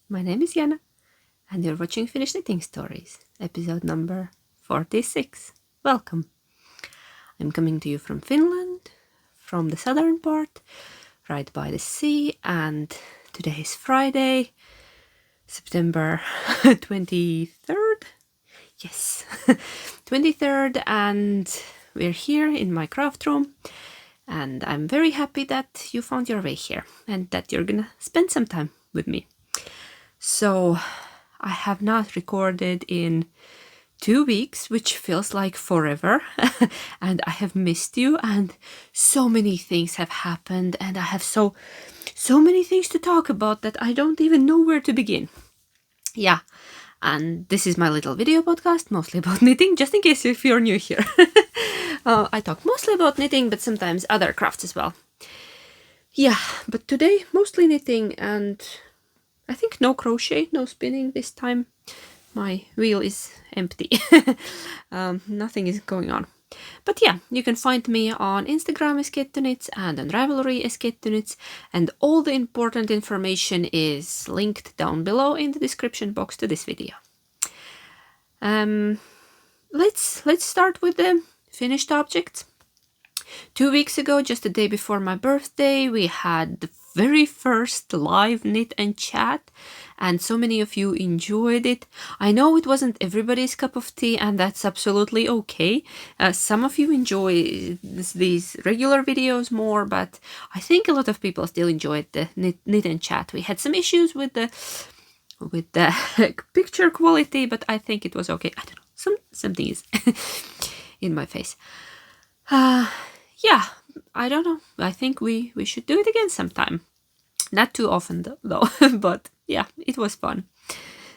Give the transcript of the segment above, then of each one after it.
My name is Jana, and you're watching Finnish Knitting Stories, episode number 46. Welcome! I'm coming to you from Finland, from the southern part, right by the sea, and today is Friday, September 23rd? Yes, 23rd, and we're here in my craft room, and I'm very happy that you found your way here and that you're gonna spend some time with me. So, I have not recorded in 2 weeks, which feels like forever, and I have missed you, and so many things have happened, and I have so many things to talk about that I don't even know where to begin. Yeah, and this is my little video podcast, mostly about knitting, just in case if you're new here. I talk mostly about knitting, but sometimes other crafts as well. Yeah, but today mostly knitting, and I think no crochet, no spinning this time. My wheel is empty. Nothing is going on. But yeah, you can find me on Instagram as Kettoknits and on Ravelry as Kettoknits, and all the important information is linked down below in the description box to this video. Let's start with the finished objects. 2 weeks ago, just the day before my birthday, we had the very first live knit and chat, and so many of you enjoyed it. I know it wasn't everybody's cup of tea, and that's absolutely okay. Some of you enjoy these regular videos more, but I think a lot of people still enjoyed the knit and chat. We had some issues with the picture quality, but I think it was okay. I don't know, something is in my face. Yeah, I don't know. I think we should do it again sometime. Not too often though, but yeah, it was fun.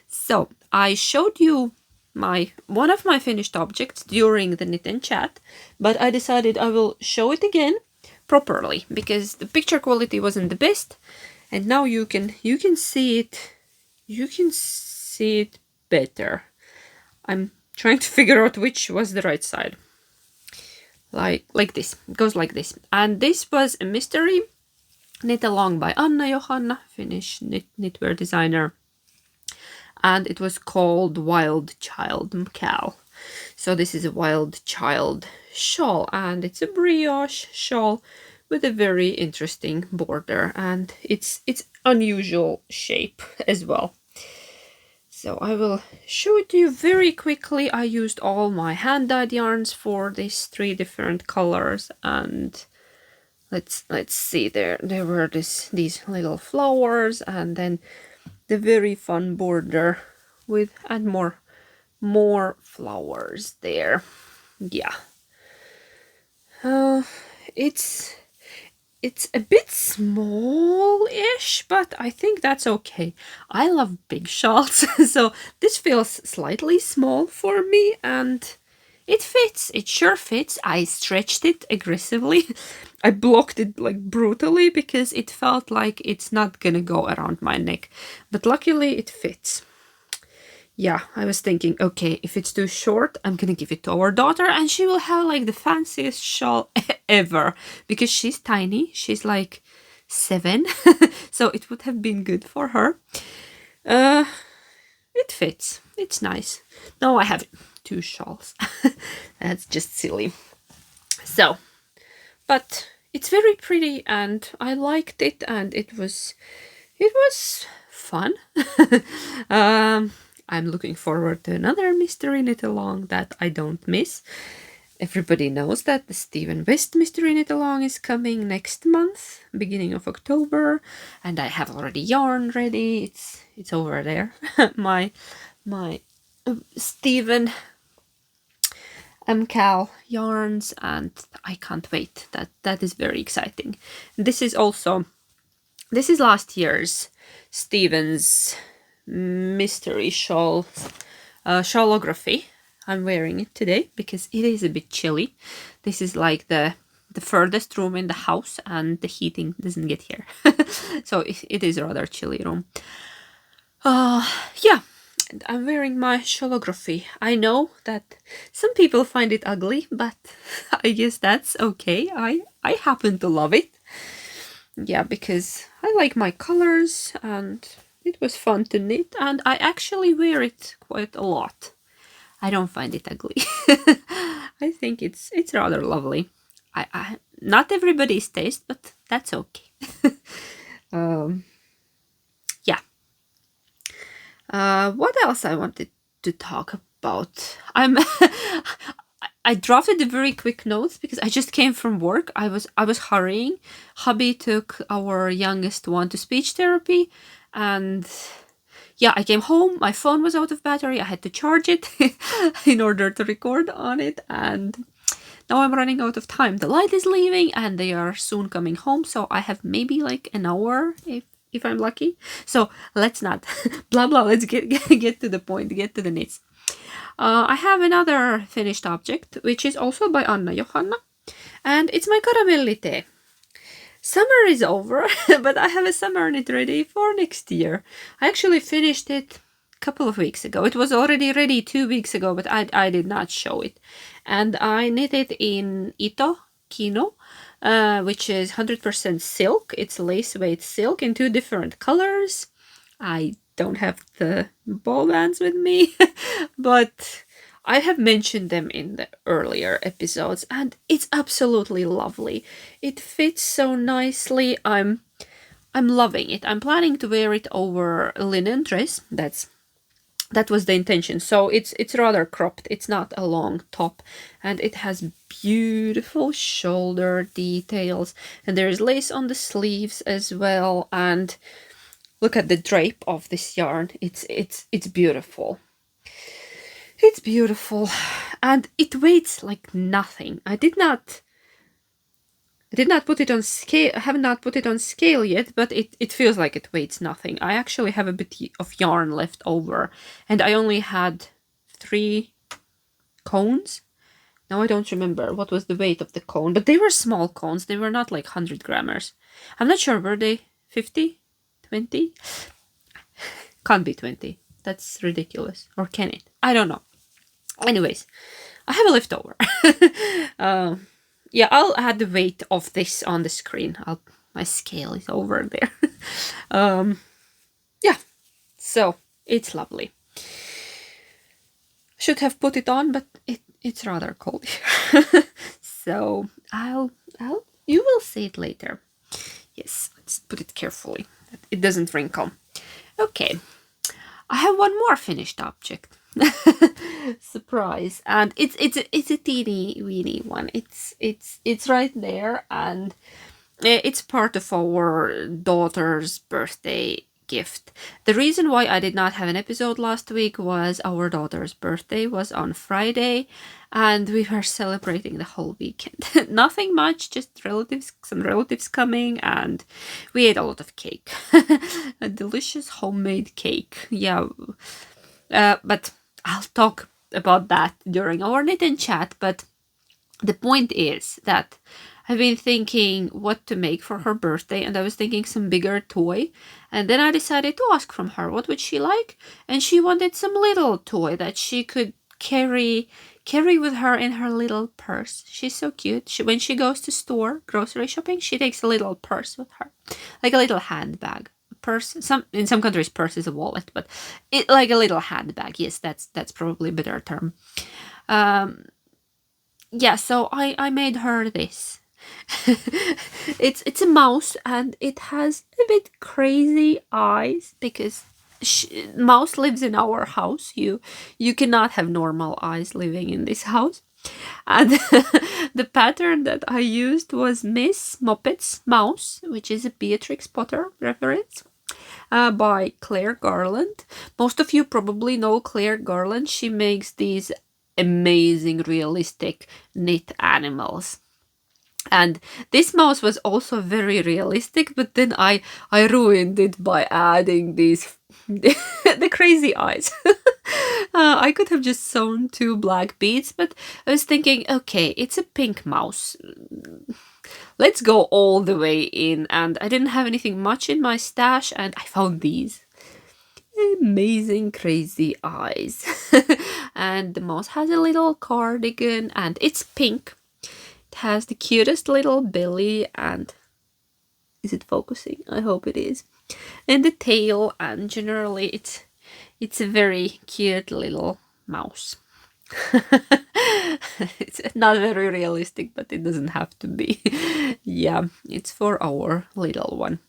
So I showed you one of my finished objects during the knit and chat, but I decided I will show it again properly because the picture quality wasn't the best, and now you can see it. You can see it better. I'm trying to figure out which was the right side. Like this. It goes like this. And this was a mystery knit along by Anna Johanna, Finnish knitwear designer. And it was called Wild Child MKAL. So this is a Wild Child shawl, and it's a brioche shawl with a very interesting border, and it's unusual shape as well. So I will show it to you very quickly. I used all my hand-dyed yarns for these 3 different colors, and let's see, there were these little flowers, and then the very fun border with and more flowers there. Yeah. It's a bit small-ish, but I think that's okay. I love big shawls, so this feels slightly small for me, and it fits. It sure fits. I stretched it aggressively. I blocked it like brutally because it felt like it's not gonna go around my neck, but luckily it fits. Yeah, I was thinking, okay, if it's too short, I'm gonna give it to our daughter and she will have like the fanciest shawl ever because she's tiny. She's like 7, so it would have been good for her. It fits. It's nice. Now I have 2 shawls. That's just silly. So, but it's very pretty and I liked it, and it was fun. I'm looking forward to another mystery knit along that I don't miss. Everybody knows that the Stephen West mystery knit along is coming next month, beginning of October, and I have already yarn ready. It's over there. my Stephen MKAL yarns, and I can't wait. That is very exciting. This is last year's Stephen's mystery shawl shawlography. I'm wearing it today because it is a bit chilly. This is like the furthest room in the house, and the heating doesn't get here. So it is a rather chilly room. Yeah, and I'm wearing my shawlography. I know that some people find it ugly, but I guess that's okay. I happen to love it. Yeah, because I like my colors, and it was fun to knit, and I actually wear it quite a lot. I don't find it ugly. I think it's rather lovely. Not everybody's taste, but that's okay. Yeah. What else I wanted to talk about? I drafted the very quick notes because I just came from work. I was hurrying. Hubby took our youngest one to speech therapy, and yeah, I came home. My phone was out of battery. I had to charge it in order to record on it, and now I'm running out of time. The light is leaving, and they are soon coming home. So I have maybe like an hour if I'm lucky. So let's not blah blah. Let's get to the point. Get to the knits. I have another finished object, which is also by Anna Johanna, and it's my Karamelli tea. Summer is over, but I have a summer knit ready for next year. I actually finished it a couple of weeks ago. It was already ready 2 weeks ago, but I did not show it. And I knit it in Ito Kino, which is 100% silk. It's lace weight silk in 2 different colors. I don't have the ball bands with me, but I have mentioned them in the earlier episodes, and it's absolutely lovely. It fits so nicely. I'm loving it. I'm planning to wear it over a linen dress. That was the intention. So it's rather cropped. It's not a long top, and it has beautiful shoulder details, and there's lace on the sleeves as well. And look at the drape of this yarn. It's beautiful. It's beautiful, and it weighs like nothing. I did not put it on scale. I have not put it on scale yet, but it feels like it weighs nothing. I actually have a bit of yarn left over, and I only had 3 cones. Now I don't remember what was the weight of the cone, but they were small cones. They were not like 100 grammars. I'm not sure, were they 50? 20? Can't be 20. That's ridiculous. Or can it? I don't know. Anyways, I have a leftover. Yeah, I'll add the weight of this on the screen. My scale is over there. Yeah, so it's lovely. Should have put it on, but it's rather cold here. So you will see it later. Yes, let's put it carefully. It doesn't wrinkle. Okay, I have one more finished object. Surprise. And it's a teeny weeny one. It's right there, and it's part of our daughter's birthday gift. The reason why I did not have an episode last week was our daughter's birthday was on Friday, and we were celebrating the whole weekend. Nothing much, just some relatives coming, and we ate a lot of cake. A delicious homemade cake. Yeah. But I'll talk about that during our knit and chat. But the point is that I've been thinking what to make for her birthday, and I was thinking some bigger toy, and then I decided to ask from her what would she like, and she wanted some little toy that she could carry with her in her little purse. She's so cute. When she goes to store grocery shopping, she takes a little purse with her, like a little handbag. Purse. In some countries, purse is a wallet, but it like a little handbag. Yes, that's probably a better term. Yeah, so I made her this. It's a mouse, and it has a bit crazy eyes because mouse lives in our house. You cannot have normal eyes living in this house. And the pattern that I used was Miss Moppet's Mouse, which is a Beatrix Potter reference, by Claire Garland. Most of you probably know Claire Garland. She makes these amazing realistic knit animals. And this mouse was also very realistic, but then I ruined it by adding these the crazy eyes. I could have just sewn 2 black beads, but I was thinking, okay, it's a pink mouse. Let's go all the way in. And I didn't have anything much in my stash, and I found these amazing crazy eyes. And the mouse has a little cardigan, and it's pink. It has the cutest little belly, and is it focusing? I hope it is. and the tail, and generally it's a very cute little mouse. It's not very realistic, but it doesn't have to be. Yeah, it's for our little one.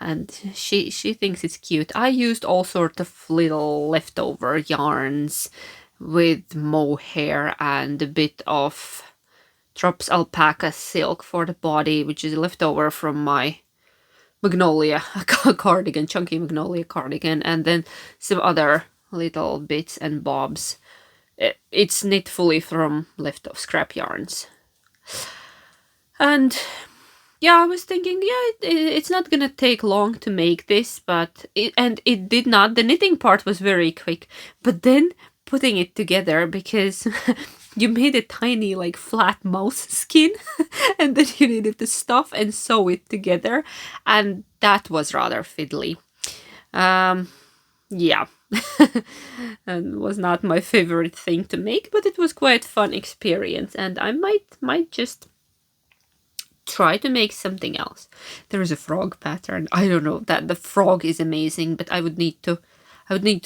And she thinks it's cute. I used all sort of little leftover yarns with mohair and a bit of Drops alpaca silk for the body, which is leftover from my magnolia cardigan, chunky magnolia cardigan, and then some other little bits and bobs. It's knit fully from leftover scrap yarns. And yeah, I was thinking, yeah, it's not gonna take long to make this, but it did not. The knitting part was very quick, but then putting it together, because you made a tiny like flat mouse skin and then you needed to stuff and sew it together, and that was rather fiddly. Yeah. And was not my favorite thing to make, but it was quite fun experience, and I might just try to make something else. There is a frog pattern. I don't know, that the frog is amazing, but I would need to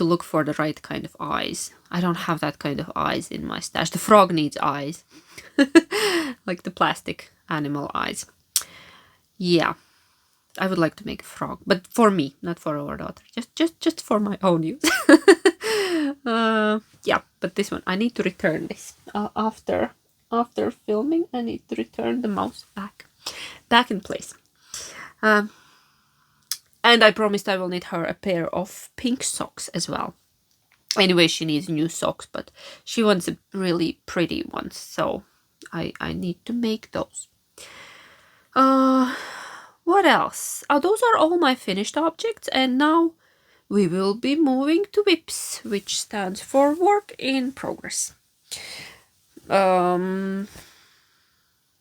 look for the right kind of eyes. I don't have that kind of eyes in my stash. The frog needs eyes. Like the plastic animal eyes. Yeah. I would like to make a frog, but for me, not for our daughter. Just for my own use. Yeah, but this one, I need to return this. After filming, I need to return the mouse back in place. And I promised I will knit her a pair of pink socks as well. Anyway, she needs new socks, but she wants a really pretty ones, so I need to make those. What else? Those are all my finished objects, and now we will be moving to WIPs, which stands for Work in Progress.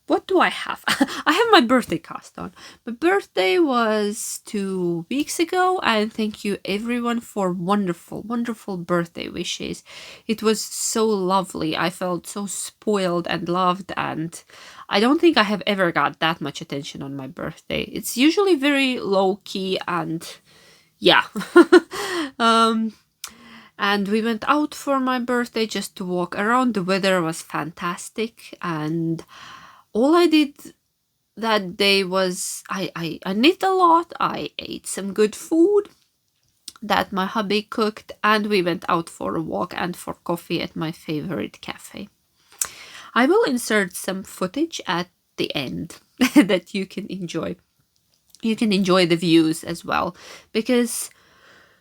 What do I have? I have my birthday cast-on. My birthday was 2 weeks ago, and thank you everyone for wonderful, wonderful birthday wishes. It was so lovely. I felt so spoiled and loved, and I don't think I have ever got that much attention on my birthday. It's usually very low-key, and yeah. And we went out for my birthday just to walk around. The weather was fantastic, and all I did that day was I knit a lot, I ate some good food that my hubby cooked, and we went out for a walk and for coffee at my favorite cafe. I will insert some footage at the end that you can enjoy. You can enjoy the views as well, because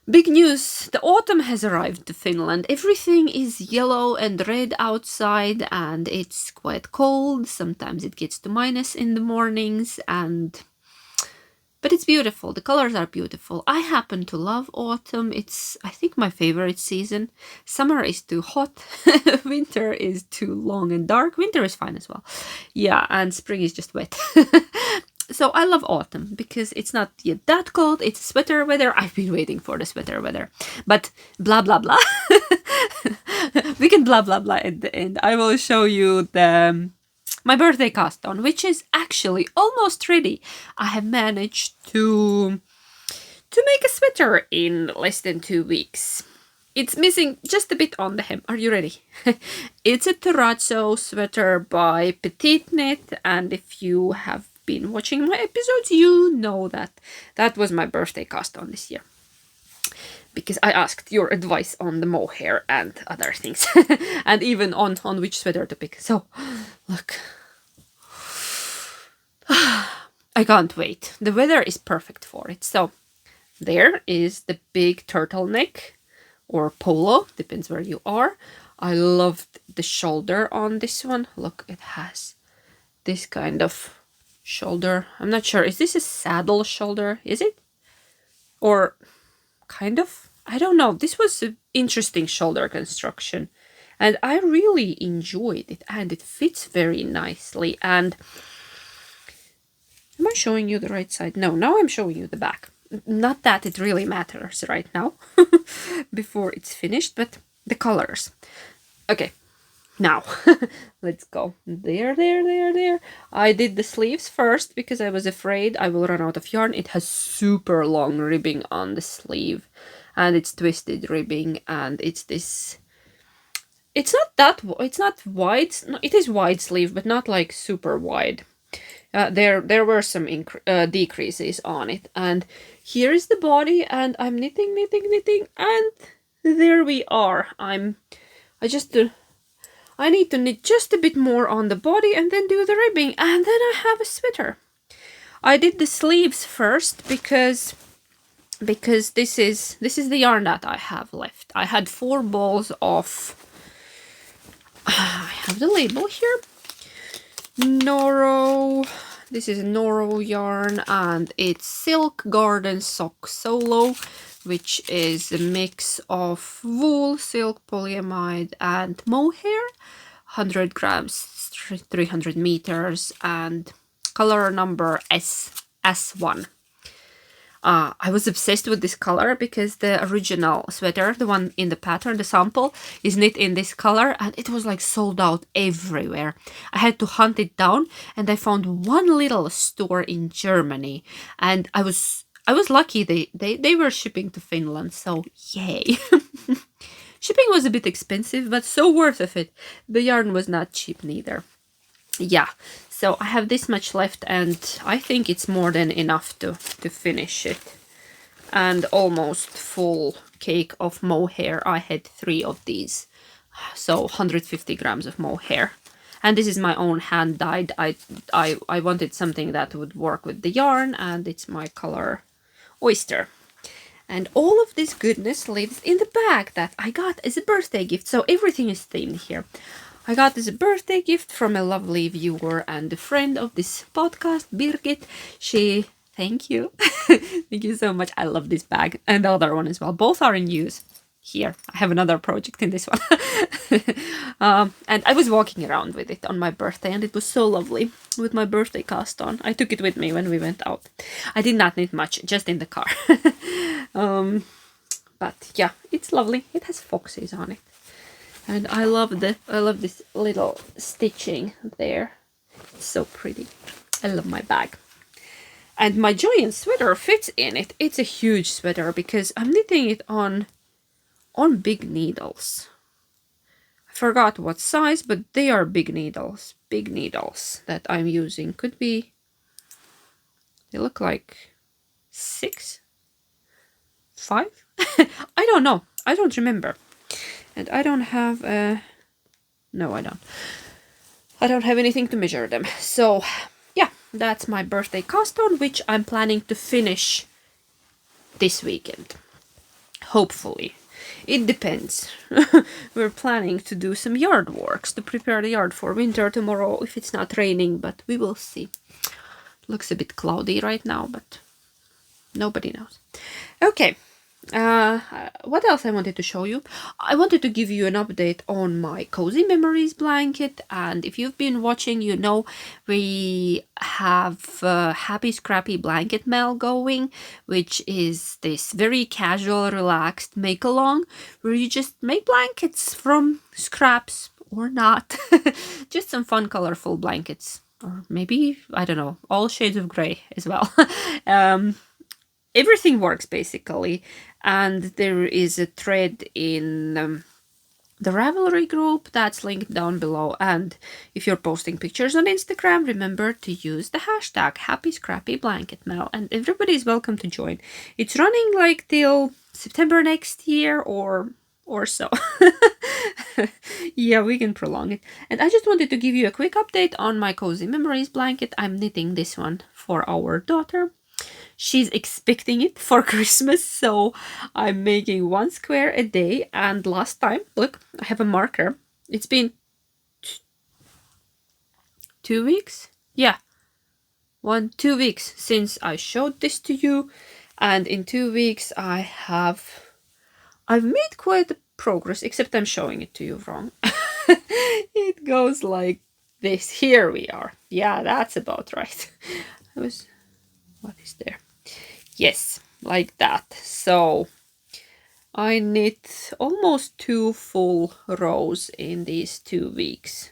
big news, the autumn has arrived to Finland. Everything is yellow and red outside, and it's quite cold. Sometimes it gets to minus in the mornings, but it's beautiful. The colors are beautiful. I happen to love autumn. It's, I think, my favorite season. Summer is too hot. Winter is too long and dark. Winter is fine as well. Yeah, and spring is just wet. So I love autumn because it's not yet that cold. It's sweater weather. I've been waiting for the sweater weather. But blah, blah, blah. We can blah, blah, blah at the end. I will show you my birthday cast-on, which is actually almost ready. I have managed to make a sweater in less than 2 weeks. It's missing just a bit on the hem. Are you ready? It's a Terrazzo sweater by Petite Knit, and if you have been watching my episodes, you know that was my birthday cast-on this year, because I asked your advice on the mohair and other things, and even on which sweater to pick. So look, I can't wait. The weather is perfect for it. So there is the big turtleneck or polo, depends where you are. I loved the shoulder on this one. Look, it has this kind of shoulder. I'm not sure. Is this a saddle shoulder? Is it? Or kind of? I don't know. This was an interesting shoulder construction, and I really enjoyed it, and it fits very nicely. And am I showing you the right side? No, now I'm showing you the back. Not that it really matters right now before it's finished, but the colors. Okay, Now, let's go. There. I did the sleeves first because I was afraid I will run out of yarn. It has super long ribbing on the sleeve, and it's twisted ribbing, and it's this... It's not wide. No, it is wide sleeve, but not like super wide. There were some decreases on it, and here is the body, and I'm knitting, and there we are. I need to knit just a bit more on the body and then do the ribbing, and then I have a sweater. I did the sleeves first because this is the yarn that I have left. I had 4 balls of... I have the label here. Noro. This is Noro yarn, and it's Silk Garden Sock Solo, which is a mix of wool, silk, polyamide, and mohair. 100 grams, 300 meters, and color number S1. I was obsessed with this color because the original sweater, the one in the pattern, the sample, is knit in this color, and it was like sold out everywhere. I had to hunt it down, and I found one little store in Germany, and I was lucky they were shipping to Finland, so yay. Shipping was a bit expensive, but so worth of it. The yarn was not cheap neither. Yeah, so I have this much left, and I think it's more than enough to finish it. And almost full cake of mohair. I had 3 of these, so 150 grams of mohair. And this is my own hand dyed. I wanted something that would work with the yarn, and it's my color Oyster. And all of this goodness lives in the bag that I got as a birthday gift. So everything is themed here. I got this birthday gift from a lovely viewer and a friend of this podcast, Birgit. Thank you. Thank you so much. I love this bag, and the other one as well. Both are in use. Here, I have another project in this one. And I was walking around with it on my birthday, and it was so lovely with my birthday cast on. I took it with me when we went out. I did not knit much, just in the car. But yeah, it's lovely. It has foxes on it. And I love this little stitching there. It's so pretty. I love my bag. And my giant sweater fits in it. It's a huge sweater because I'm knitting it on big needles. I forgot what size, but they are big needles. Big needles that I'm using. Could be... They look like 6? 5? I don't know. I don't remember. And I don't have a... No, I don't. I don't have anything to measure them. So, yeah, that's my birthday cast on, which I'm planning to finish this weekend. Hopefully. It depends. We're planning to do some yard works to prepare the yard for winter tomorrow if it's not raining, but we will see. Looks a bit cloudy right now, but nobody knows. Okay. What else I wanted to show you? I wanted to give you an update on my Cozy Memories blanket, and if you've been watching, you know we have Happy Scrappy blanket mail going, which is this very casual, relaxed make-along where you just make blankets from scraps or not. Just some fun, colorful blankets, or maybe, I don't know, all shades of gray as well. Everything works basically, and there is a thread in the Ravelry group that's linked down below, and if you're posting pictures on Instagram, remember to use the hashtag Happy Scrappy Blanket Mail, and everybody's welcome to join. It's running like till September next year or so. Yeah, we can prolong it. And I just wanted to give you a quick update on my Cozy Memories blanket. I'm knitting this one for our daughter. She's expecting it for Christmas, so I'm making 1 square a day. And last time, look, I have a marker. It's been 2 weeks? Yeah, 2 weeks since I showed this to you. And in 2 weeks, I've made quite a progress, except I'm showing it to you wrong. It goes like this. Here we are. Yeah, that's about right. What is there? Yes, like that. So I knit almost 2 full rows in these 2 weeks.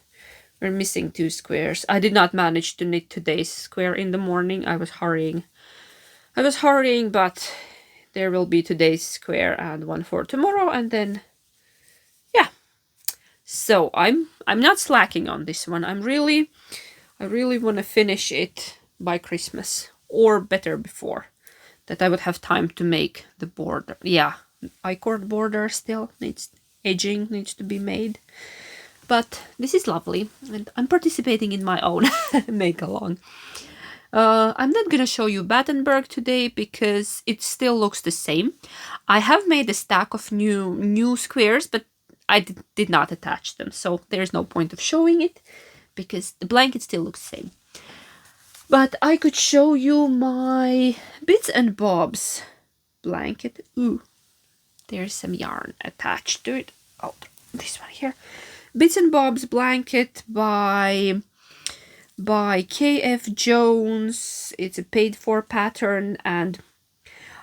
We're missing 2 squares. I did not manage to knit today's square in the morning. I was hurrying, but there will be today's square and one for tomorrow, and then yeah. So I'm not slacking on this one. I really want to finish it by Christmas, or better before, that I would have time to make the border. Yeah, I-cord border still needs edging, needs to be made. But this is lovely, and I'm participating in my own make-along. I'm not gonna show you Battenberg today because it still looks the same. I have made a stack of new squares, but I did not attach them, so there's no point of showing it because the blanket still looks the same. But I could show you my bits and bobs blanket. Ooh, there's some yarn attached to it. Oh, this one here. Bits and Bobs blanket by KF Jones. It's a paid for pattern, and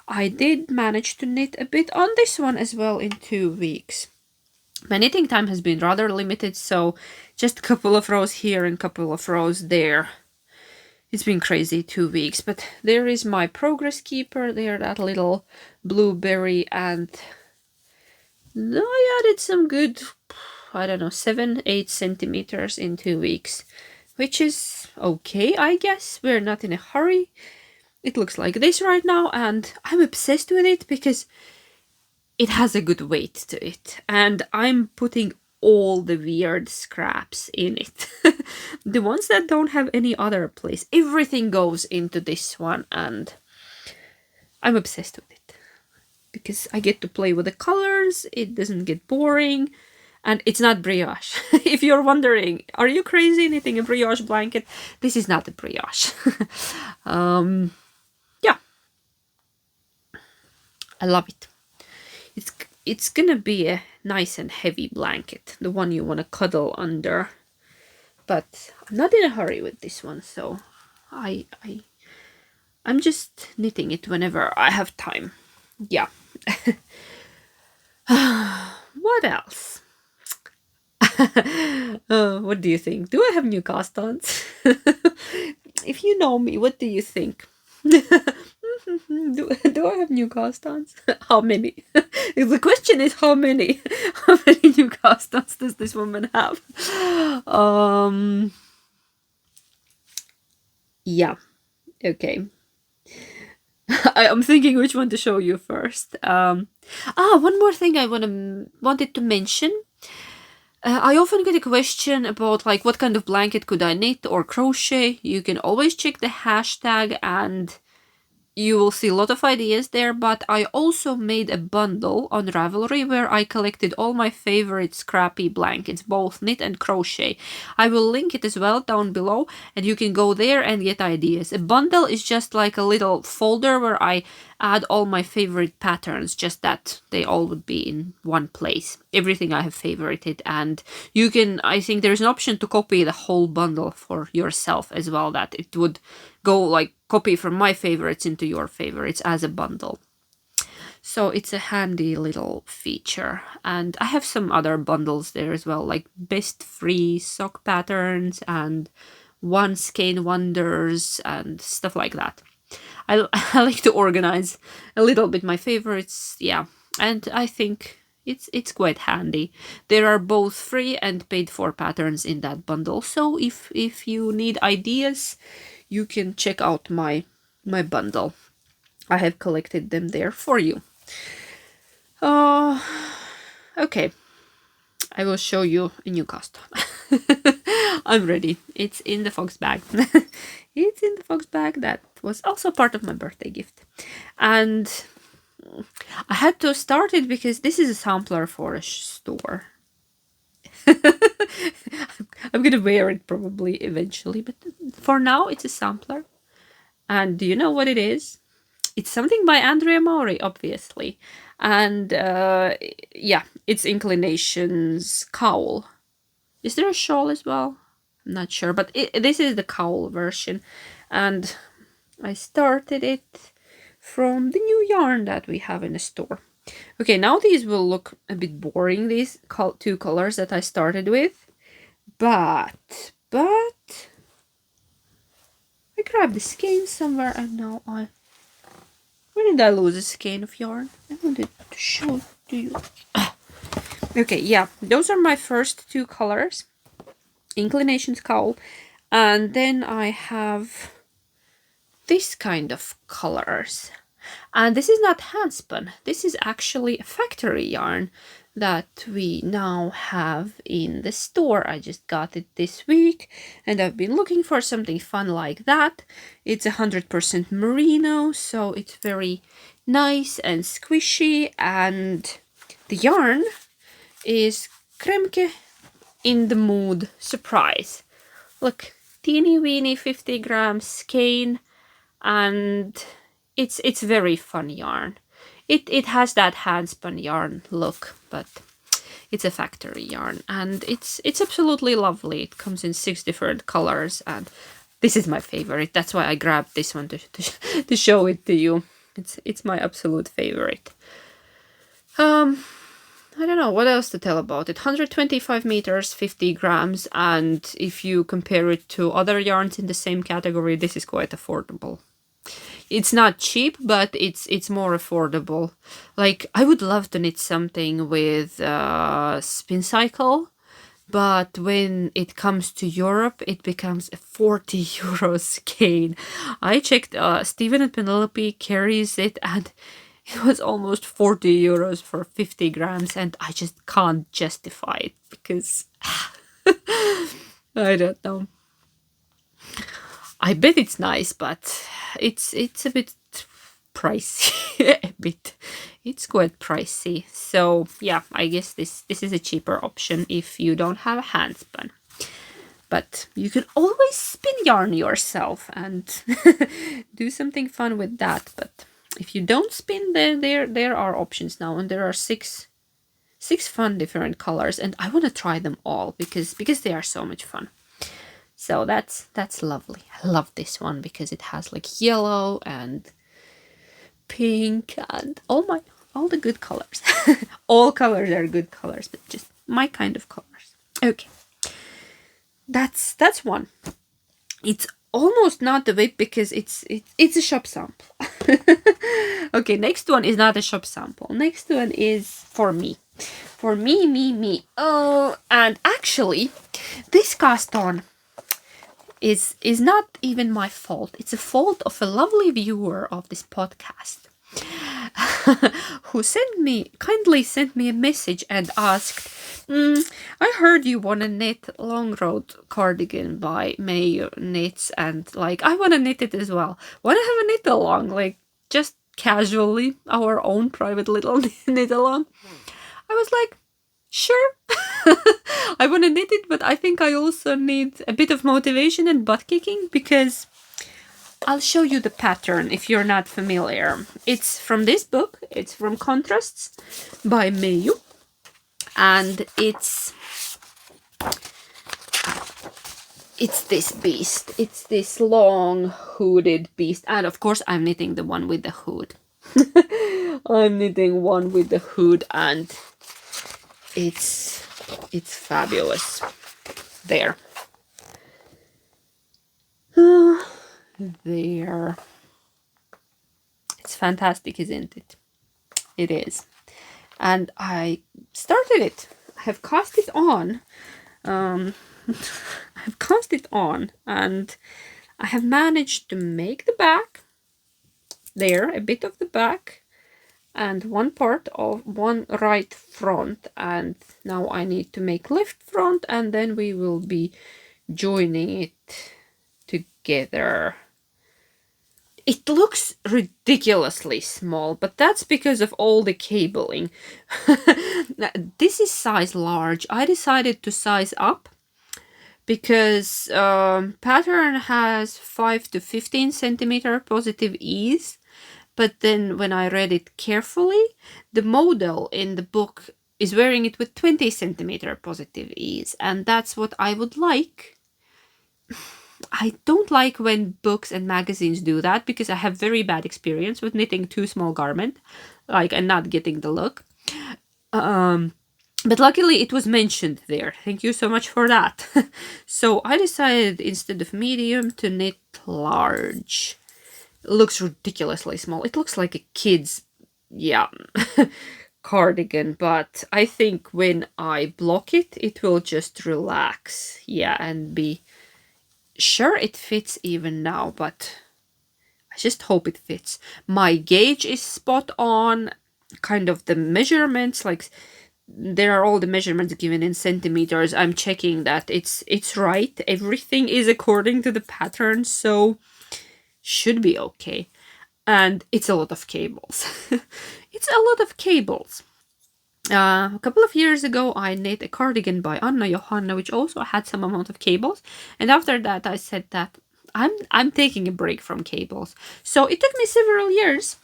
I did manage to knit a bit on this one as well in 2 weeks. My knitting time has been rather limited, so just a couple of rows here and a couple of rows there. It's been crazy 2 weeks, but there is my progress keeper there, that little blueberry, and I added some good, I don't know, 7-8 centimeters in 2 weeks, which is okay, I guess. We're not in a hurry. It looks like this right now, and I'm obsessed with it because it has a good weight to it, and I'm putting all the weird scraps in it. The ones that don't have any other place. Everything goes into this one, and I'm obsessed with it because I get to play with the colors. It doesn't get boring, and it's not brioche. If you're wondering, are you crazy knitting a brioche blanket? This is not a brioche. Yeah, I love it. It's gonna be a nice and heavy blanket, the one you want to cuddle under. But I'm not in a hurry with this one, so I'm just knitting it whenever I have time. Yeah. What else? What do you think? Do I have new cast-ons? If you know me, what do you think? Do I have new cast-ons? How many? The question is how many? How many new cast-ons does this woman have? Yeah. Okay. I'm thinking which one to show you first. One more thing I wanted to mention. I often get a question about like what kind of blanket could I knit or crochet. You can always check the hashtag and you will see a lot of ideas there, but I also made a bundle on Ravelry where I collected all my favorite Scrappy blankets, both knit and crochet. I will link it as well down below, and you can go there and get ideas. A bundle is just like a little folder where I add all my favorite patterns, just that they all would be in one place. Everything I have favorited, and you can, I think there's an option to copy the whole bundle for yourself as well, that it would go like copy from my favorites into your favorites as a bundle. So it's a handy little feature. And I have some other bundles there as well, like best free sock patterns and one skein wonders and stuff like that. I like to organize a little bit my favorites, yeah, and I think it's quite handy. There are both free and paid for patterns in that bundle, so if you need ideas, you can check out my bundle. I have collected them there for you. Okay, I will show you a new cast-on. I'm ready. It's in the fox bag. It's in the fox bag. That was also part of my birthday gift. And I had to start it because this is a sampler for a store. I'm gonna wear it probably eventually, but for now it's a sampler. And do you know what it is? It's something by Andrea Maury, obviously. And yeah, it's Inclinations Cowl. Is there a shawl as well? I'm not sure, but this is the cowl version. And I started it from the new yarn that we have in the store. Okay, now these will look a bit boring, these two colors that I started with. But I grabbed the skein somewhere and now where did I lose a skein of yarn? I wanted to show it to you. Okay, yeah, those are my first two colors. Inclinations Cowl. And then I have this kind of colors. And this is not hand spun. This is actually a factory yarn that we now have in the store. I just got it this week and I've been looking for something fun like that. It's 100% merino, so it's very nice and squishy, and the yarn is Kremke in the Mood Surprise. Look, teeny weeny 50 grams skein, and it's very fun yarn. It has that handspun yarn look, but it's a factory yarn, and it's absolutely lovely. It comes in 6 different colors, and this is my favorite. That's why I grabbed this one to show it to you. It's my absolute favorite. I don't know what else to tell about it. 125 meters, 50 grams, and if you compare it to other yarns in the same category, this is quite affordable. It's not cheap, but it's more affordable. Like, I would love to knit something with spin cycle, but when it comes to Europe, it becomes a 40 euro skein. I checked, Stephen and Penelope carries it, and it was almost 40 euros for 50 grams, and I just can't justify it because I don't know. I bet it's nice, but it's a bit pricey. A bit. It's quite pricey. So yeah, I guess this is a cheaper option if you don't have a hand spun. But you can always spin yarn yourself and do something fun with that. But if you don't spin, then there are options now, and there are six fun different colors, and I want to try them all because they are so much fun. So that's lovely. I love this one because it has like yellow and pink and all the good colors. All colors are good colors, but just my kind of colors. Okay, that's one. It's almost not the whip because it's a shop sample. Okay, next one is not a shop sample. Next one is for me. For me. Oh, and actually, this cast on is not even my fault. It's a fault of a lovely viewer of this podcast who kindly sent me a message and asked, I heard you want to knit Long Road Cardigan by May Knits, and like, I want to knit it as well. Want to have a knit along, like just casually, our own private little knit along. I was like, sure. I want to knit it, but I think I also need a bit of motivation and butt kicking, because I'll show you the pattern if you're not familiar. It's from this book. It's from Contrasts by Mayu, and it's this beast. It's this long hooded beast, and of course I'm knitting the one with the hood. I'm knitting one with the hood, and it's fabulous. There. There. It's fantastic, isn't it? It is. And I started it. I have cast it on. I've cast it on, and I have managed to make the back. There, a bit of the back, and one part of one right front, and now I need to make left front, and then we will be joining it together. It looks ridiculously small, but that's because of all the cabling. This is size large. I decided to size up because pattern has 5 to 15 centimeter positive ease. But then when I read it carefully, the model in the book is wearing it with 20 centimeter positive ease. And that's what I would like. I don't like when books and magazines do that because I have very bad experience with knitting too small garment, like, and not getting the look. But luckily it was mentioned there. Thank you so much for that. So I decided instead of medium to knit large. It looks ridiculously small. It looks like a kid's, yeah, cardigan, but I think when I block it, it will just relax. Yeah, and be sure it fits even now, but I just hope it fits. My gauge is spot on, kind of the measurements, like there are all the measurements given in centimeters. I'm checking that it's right. Everything is according to the pattern, so should be okay. And it's a lot of cables. It's a lot of cables. A couple of years ago, I knit a cardigan by Anna Johanna, which also had some amount of cables. And after that, I said that I'm taking a break from cables. So it took me several years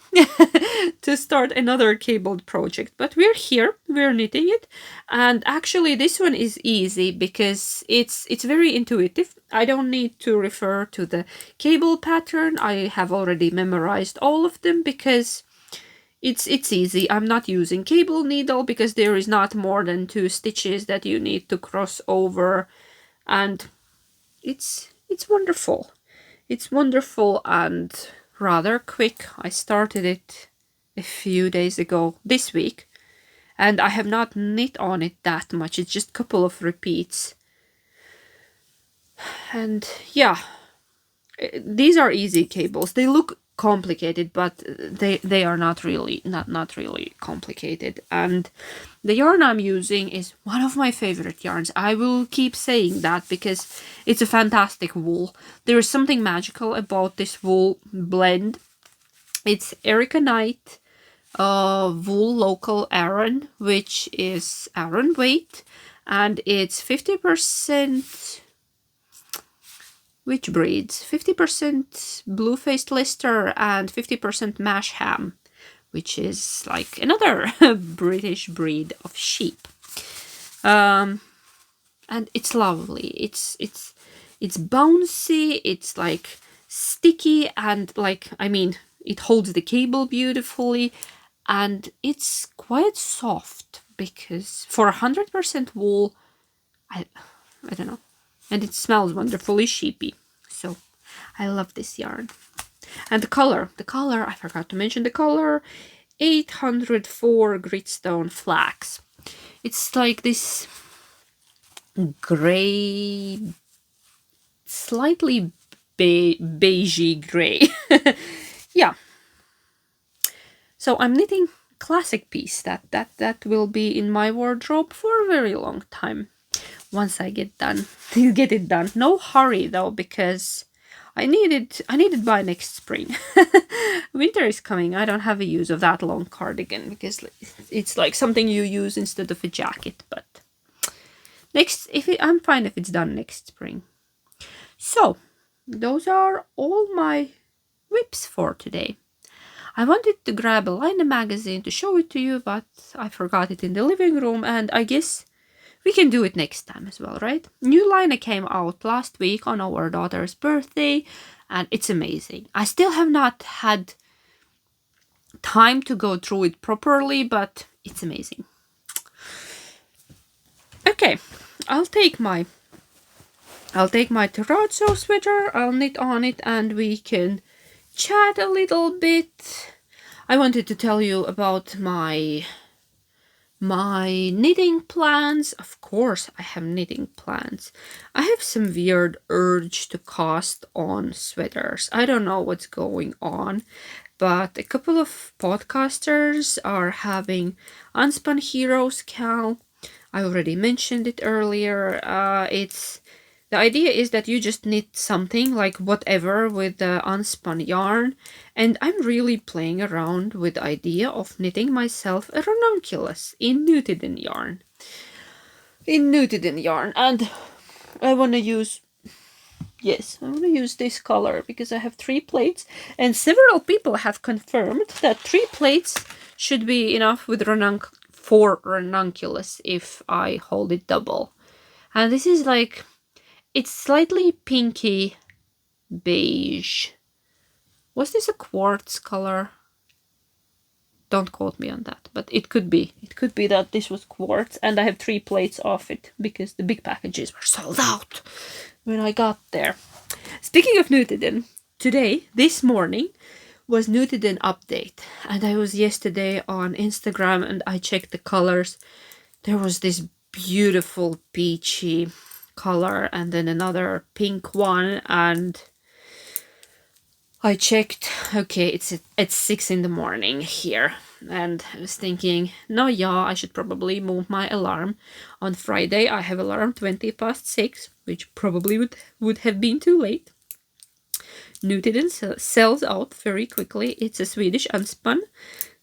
to start another cabled project. But we're here, we're knitting it. And actually, this one is easy because it's very intuitive. I don't need to refer to the cable pattern. I have already memorized all of them because it's easy. I'm not using cable needle because there is not more than 2 stitches that you need to cross over, and it's wonderful. It's wonderful and rather quick. I started it a few days ago this week, and I have not knit on it that much. It's just a couple of repeats. And yeah, these are easy cables. They look complicated, but they are not really complicated. And the yarn I'm using is one of my favorite yarns. I will keep saying that because it's a fantastic wool. There is something magical about this wool blend. It's Erica Knight wool local Aran, which is Aran weight, and it's 50%. Which breeds? 50% blue-faced Lister and 50% mash ham, which is like another British breed of sheep. And it's lovely. It's bouncy. It's like sticky and like, I mean, it holds the cable beautifully, and it's quite soft because for 100% wool, I don't know. And it smells wonderfully sheepy. So I love this yarn. And the color, I forgot to mention the color, 804 Gritstone Flax. It's like this gray, slightly beigey gray. Yeah. So I'm knitting classic piece that will be in my wardrobe for a very long time. Once I get it done. No hurry though, because I need it by next spring. Winter is coming. I don't have a use of that long cardigan because it's like something you use instead of a jacket. But I'm fine if it's done next spring. So those are all my whips for today. I wanted to grab a Line magazine to show it to you, but I forgot it in the living room, and I guess we can do it next time as well, right? New Line came out last week on our daughter's birthday, and it's amazing. I still have not had time to go through it properly, but it's amazing. Okay, I'll take my Terrazzo sweater, I'll knit on it, and we can chat a little bit. I wanted to tell you about my knitting plans. Of course I have knitting plans. I have some weird urge to cast on sweaters. I don't know what's going on, but a couple of podcasters are having unspunheroeskal. I already mentioned it earlier. The idea is that you just knit something like whatever with the unspun yarn, and I'm really playing around with the idea of knitting myself a ranunculus in Nutiden yarn. And I want to use this color because I have 3 plates, and several people have confirmed that 3 plates should be enough with for ranunculus if I hold it double. And this is like, it's slightly pinky beige. Was this a quartz color? Don't quote me on that, but it could be. It could be that this was quartz, and I have 3 plates of it because the big packages were sold out when I got there. Speaking of Nutiden, this morning, was Nutiden update, and I was yesterday on Instagram and I checked the colors. There was this beautiful peachy color and then another pink one, and I checked. Okay, it's at 6 in the morning here, and I was thinking, no, yeah, I should probably move my alarm. On Friday I have alarm 6:20, which probably would have been too late. Nutiden sells out very quickly. It's a Swedish unspun.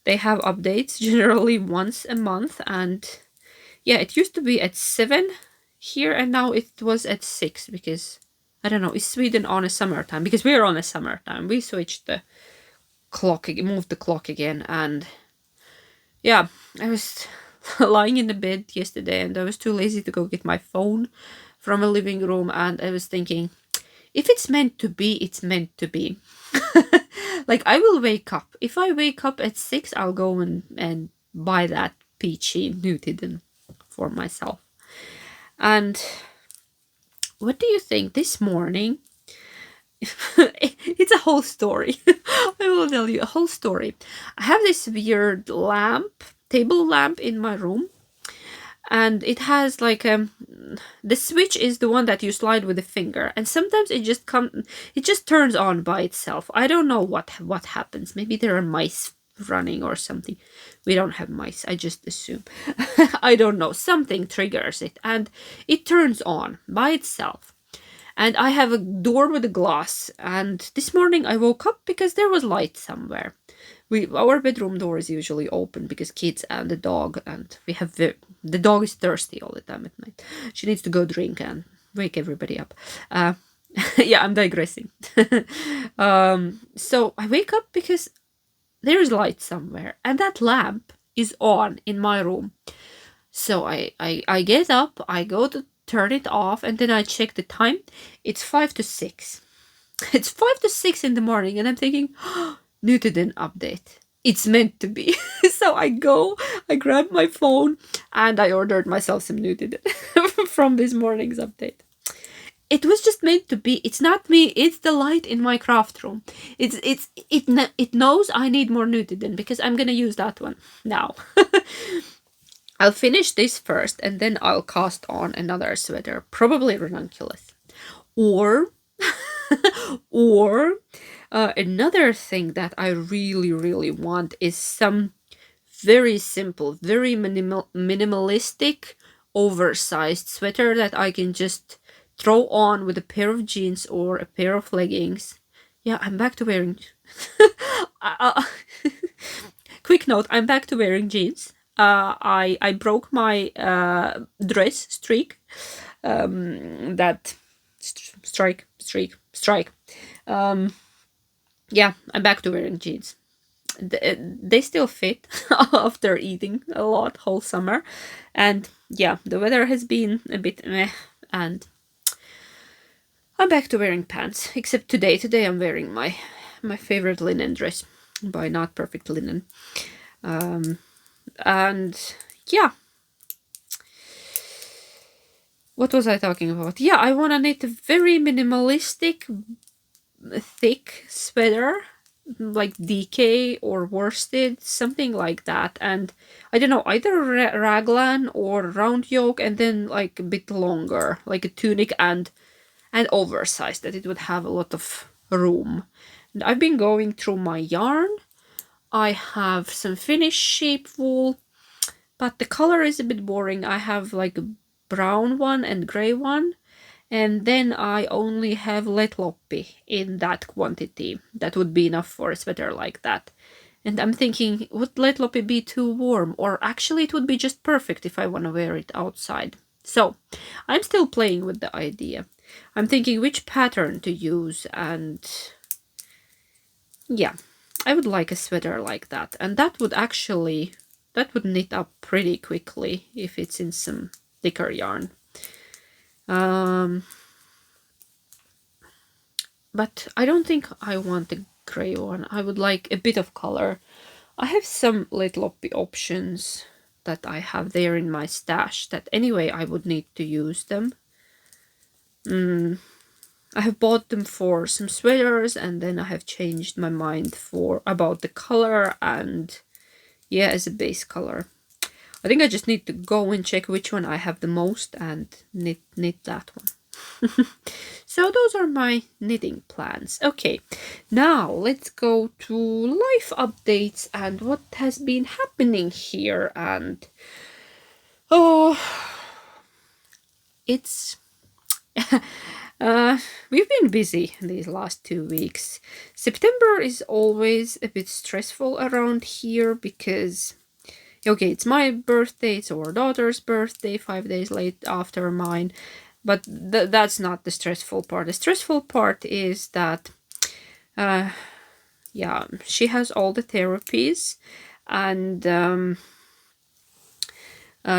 They have updates generally once a month, and yeah, it used to be at 7 here, and now it was at 6 because, I don't know, is Sweden on a summertime? Because we're on a summertime. We switched the clock, moved the clock again, and yeah, I was lying in the bed yesterday and I was too lazy to go get my phone from a living room, and I was thinking, if it's meant to be, it's meant to be. Like, I will wake up. If I wake up at 6, I'll go and buy that peachy Nutiden for myself. And what do you think? This morning, it's a whole story. I will tell you a whole story. I have this weird table lamp in my room, and it has like the switch is the one that you slide with the finger, and sometimes it just turns on by itself. I don't know what happens. Maybe there are mice running or something. We don't have mice, I just assume. I don't know, something triggers it and it turns on by itself. And I have a door with a glass, and this morning I woke up because there was light somewhere. Our bedroom door is usually open because kids and the dog, and we have the dog is thirsty all the time at night. She needs to go drink and wake everybody up. Yeah, I'm digressing. So I wake up because there is light somewhere, and that lamp is on in my room. So I get up, I go to turn it off, and then I check the time. It's 5 to 6. It's 5 to 6 in the morning, and I'm thinking, oh, Nutiden update. It's meant to be. So I grab my phone, and I ordered myself some Nutiden from this morning's update. It was just meant to be. It's not me, it's the light in my craft room. It knows I need more Nutiden because I'm gonna use that one now. I'll finish this first and then I'll cast on another sweater, probably ranunculus. Or another thing that I really, really want is some very simple, very minimalistic, oversized sweater that I can just throw on with a pair of jeans or a pair of leggings. Yeah, I'm back to wearing... Quick note, I'm back to wearing jeans. I broke my dress streak. Strike. Yeah, I'm back to wearing jeans. They still fit after eating a lot whole summer. And yeah, the weather has been a bit meh, and I'm back to wearing pants, except today. Today I'm wearing my favorite linen dress by Not Perfect Linen. And yeah, what was I talking about? Yeah, I want to knit a very minimalistic, thick sweater, like DK or worsted, something like that. And I don't know, either raglan or round yoke, and then like a bit longer, like a tunic and oversized, that it would have a lot of room. And I've been going through my yarn. I have some Finnish sheep wool, but the color is a bit boring. I have like a brown one and gray one, and then I only have Letloppi in that quantity. That would be enough for a sweater like that. And I'm thinking, would Letloppi be too warm? Or actually it would be just perfect if I want to wear it outside. So I'm still playing with the idea. I'm thinking which pattern to use, and yeah, I would like a sweater like that. And that would knit up pretty quickly if it's in some thicker yarn. But I don't think I want the gray one. I would like a bit of color. I have some little options that I have there in my stash that anyway I would need to use them. I have bought them for some sweaters, and then I have changed my mind about the color, and yeah, as a base color. I think I just need to go and check which one I have the most and knit that one. So those are my knitting plans. Okay, now let's go to life updates and what has been happening here. And oh, it's we've been busy these last 2 weeks. September is always a bit stressful around here because okay, it's my birthday, it's our daughter's birthday, 5 days late after mine. But that's not the stressful part. The stressful part is that, yeah, she has all the therapies, and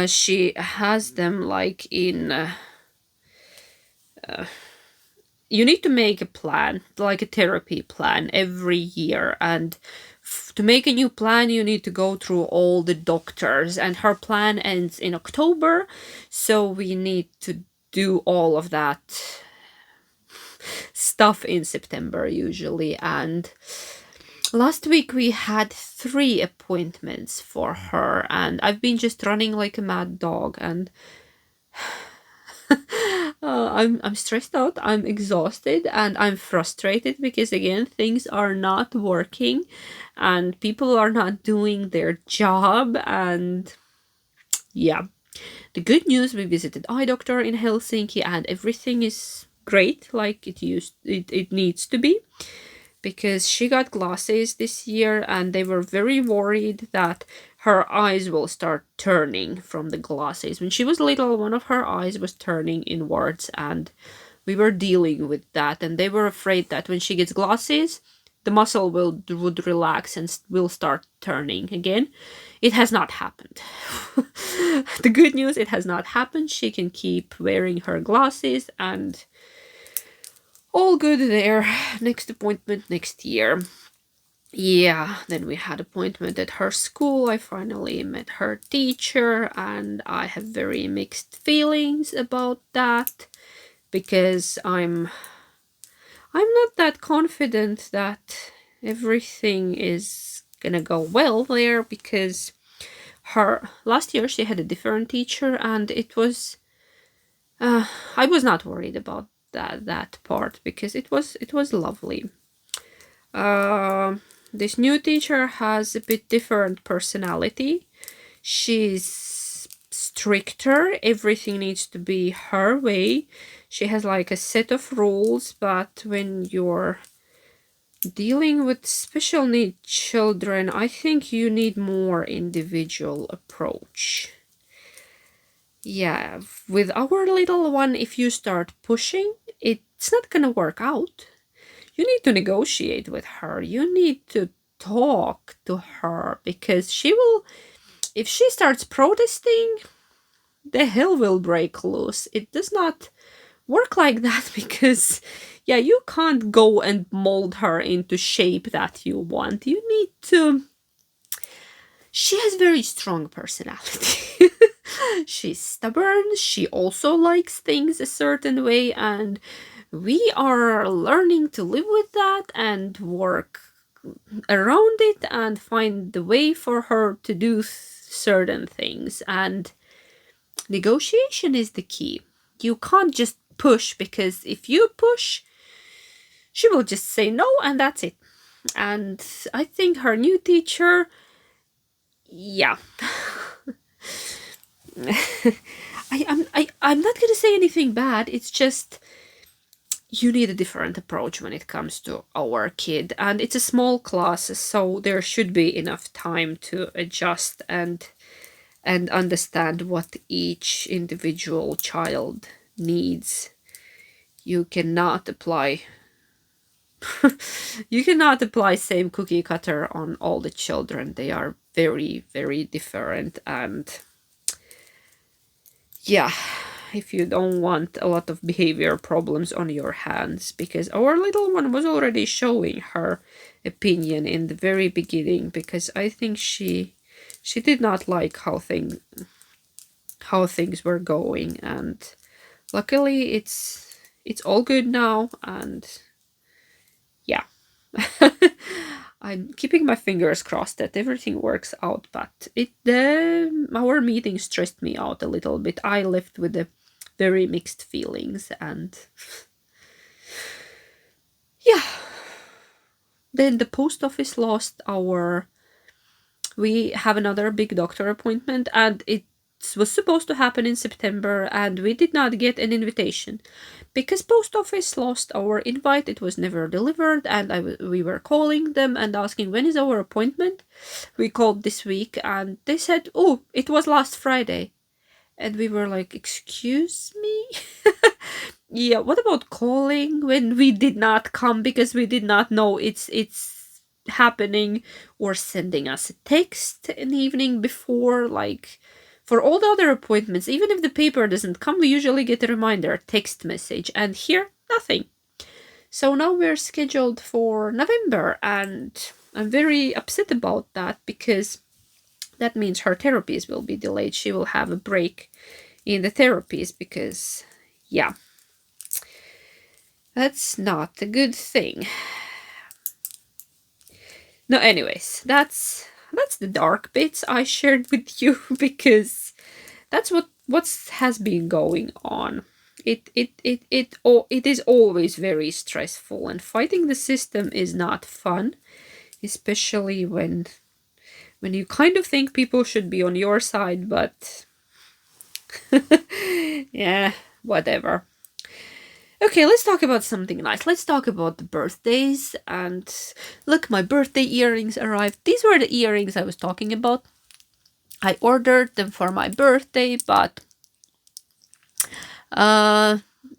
she has them like in. You need to make a plan, like a therapy plan, every year, and to make a new plan, you need to go through all the doctors, and her plan ends in October, so we need to do all of that stuff in September usually. And last week we had 3 appointments for her, and I've been just running like a mad dog, and I'm stressed out, I'm exhausted, and I'm frustrated because again things are not working and people are not doing their job. And yeah, the good news, we visited eye doctor in Helsinki and everything is great, like it needs to be, because she got glasses this year and they were very worried that her eyes will start turning from the glasses. When she was little, one of her eyes was turning inwards and we were dealing with that, and they were afraid that when she gets glasses, the muscle would relax and will start turning again. It has not happened. The good news, it has not happened. She can keep wearing her glasses and all good there. Next appointment next year. Yeah, then we had appointment at her school. I finally met her teacher and I have very mixed feelings about that because I'm not that confident that everything is gonna go well there, because her last year she had a different teacher and it was I was not worried about that part because it was lovely. This new teacher has a bit different personality. She's stricter, everything needs to be her way. She has like a set of rules, but when you're dealing with special need children, I think you need more individual approach. Yeah, with our little one, if you start pushing, it's not gonna work out. You need to negotiate with her. You need to talk to her because she will, if she starts protesting, the hell will break loose. It does not work like that because, yeah, you can't go and mold her into shape that you want. You need to. She has very strong personality. She's stubborn. She also likes things a certain way, and we are learning to live with that and work around it and find the way for her to do certain things. And negotiation is the key. You can't just push, because if you push, she will just say no and that's it. And I think her new teacher, yeah. I'm not gonna say anything bad, it's just you need a different approach when it comes to our kid, and it's a small class, so there should be enough time to adjust and understand what each individual child needs. You cannot apply you cannot apply same cookie cutter on all the children. They are very, very different, and yeah, if you don't want a lot of behavior problems on your hands, because our little one was already showing her opinion in the very beginning, because I think she did not like how things were going, and luckily it's all good now, and yeah. I'm keeping my fingers crossed that everything works out, but our meeting stressed me out a little bit. I left with a very mixed feelings, and yeah. Then the post office lost our... We have another big doctor appointment, and it was supposed to happen in September, and we did not get an invitation because post office lost our invite. It was never delivered, and we were calling them and asking when is our appointment. We called this week, and they said, oh, it was last Friday. And we were like, excuse me? Yeah, what about calling when we did not come because we did not know it's happening, or sending us a text an evening before? Like, for all the other appointments, even if the paper doesn't come, we usually get a reminder text message, and here, nothing. So now we're scheduled for November, and I'm very upset about that, because that means her therapies will be delayed. She will have a break in the therapies, because, yeah, that's not a good thing. No, anyways, that's the dark bits I shared with you, because that's what has been going on. It is always very stressful, and fighting the system is not fun, especially when you kind of think people should be on your side, but yeah, whatever. Okay, let's talk about something nice. Let's talk about the birthdays. And look, my birthday earrings arrived. These were the earrings I was talking about. I ordered them for my birthday, but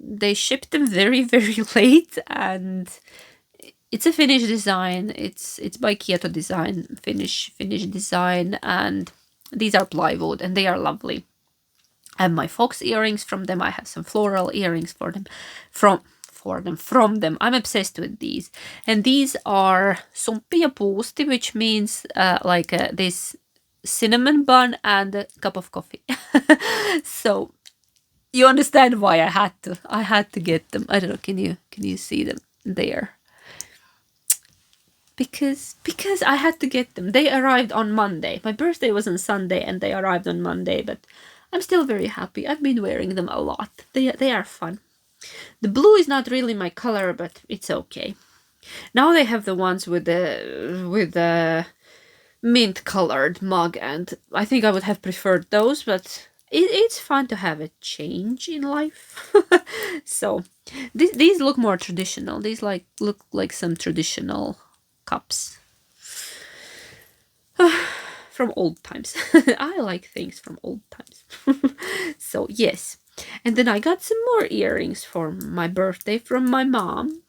they shipped them very, very late, and it's a Finnish design. It's by Kieto Design, Finnish Design, and these are plywood, and they are lovely. I have my fox earrings from them. I have some floral earrings for them, from them. I'm obsessed with these, and these are sumppi ja puusti, which means this cinnamon bun and a cup of coffee. So you understand why I had to get them. I don't know. Can you see them there? Because I had to get them. They arrived on Monday. My birthday was on Sunday, and they arrived on Monday, but I'm still very happy. I've been wearing them a lot. They are fun. The blue is not really my color, but it's okay. Now they have the ones with the mint colored mug, and I think I would have preferred those, but it's fun to have a change in life. So these look more traditional. These look like some traditional cups. From old times. I like things from old times. So yes. And then I got some more earrings for my birthday from my mom.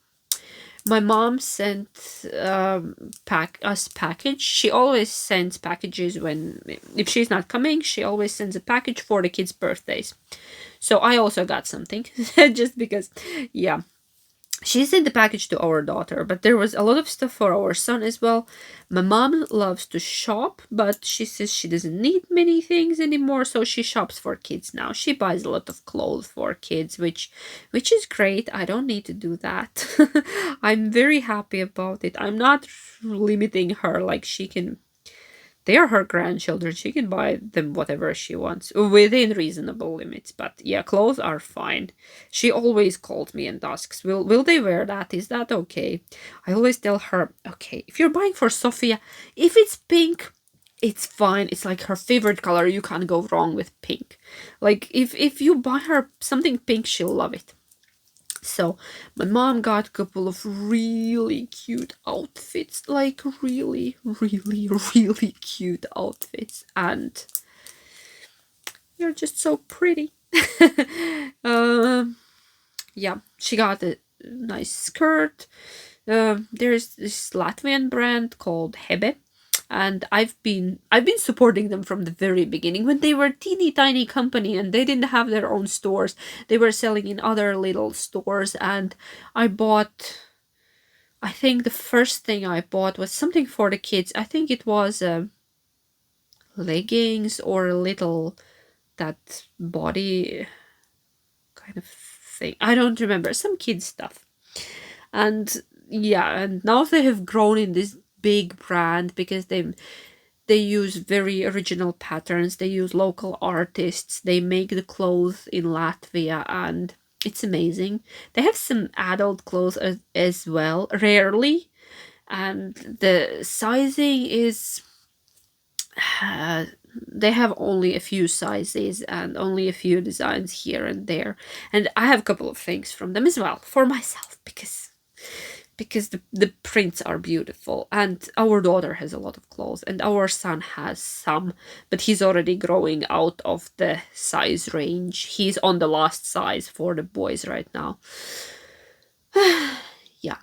My mom sent us package. She always sends packages if she's not coming, she always sends a package for the kids' birthdays. So I also got something, just because, yeah. She sent the package to our daughter, but there was a lot of stuff for our son as well. My mom loves to shop, but she says she doesn't need many things anymore, so she shops for kids now. She buys a lot of clothes for kids, which is great. I don't need to do that. I'm very happy about it. I'm not limiting her, like she can... They are her grandchildren. She can buy them whatever she wants within reasonable limits. But yeah, clothes are fine. She always calls me and asks, will they wear that? Is that okay? I always tell her, okay, if you're buying for Sophia, if it's pink, it's fine. It's like her favorite color. You can't go wrong with pink. Like if you buy her something pink, she'll love it. So my mom got a couple of really cute outfits, like really, really, really cute outfits, and they're just so pretty. Yeah, she got a nice skirt. There's this Latvian brand called Hebe. and I've been supporting them from the very beginning when they were a teeny tiny company and they didn't have their own stores. They were selling in other little stores, and I think the first thing I bought was something for the kids. I think it was leggings or a little that body kind of thing. I don't remember, some kids stuff. And yeah, and now they have grown in this big brand because they use very original patterns. They use local artists. They make the clothes in Latvia, and it's amazing. They have some adult clothes as well, rarely, and the sizing is they have only a few sizes and only a few designs here and there. And I have a couple of things from them as well for myself because the prints are beautiful, and our daughter has a lot of clothes and our son has some, but he's already growing out of the size range. He's on the last size for the boys right now. Yeah,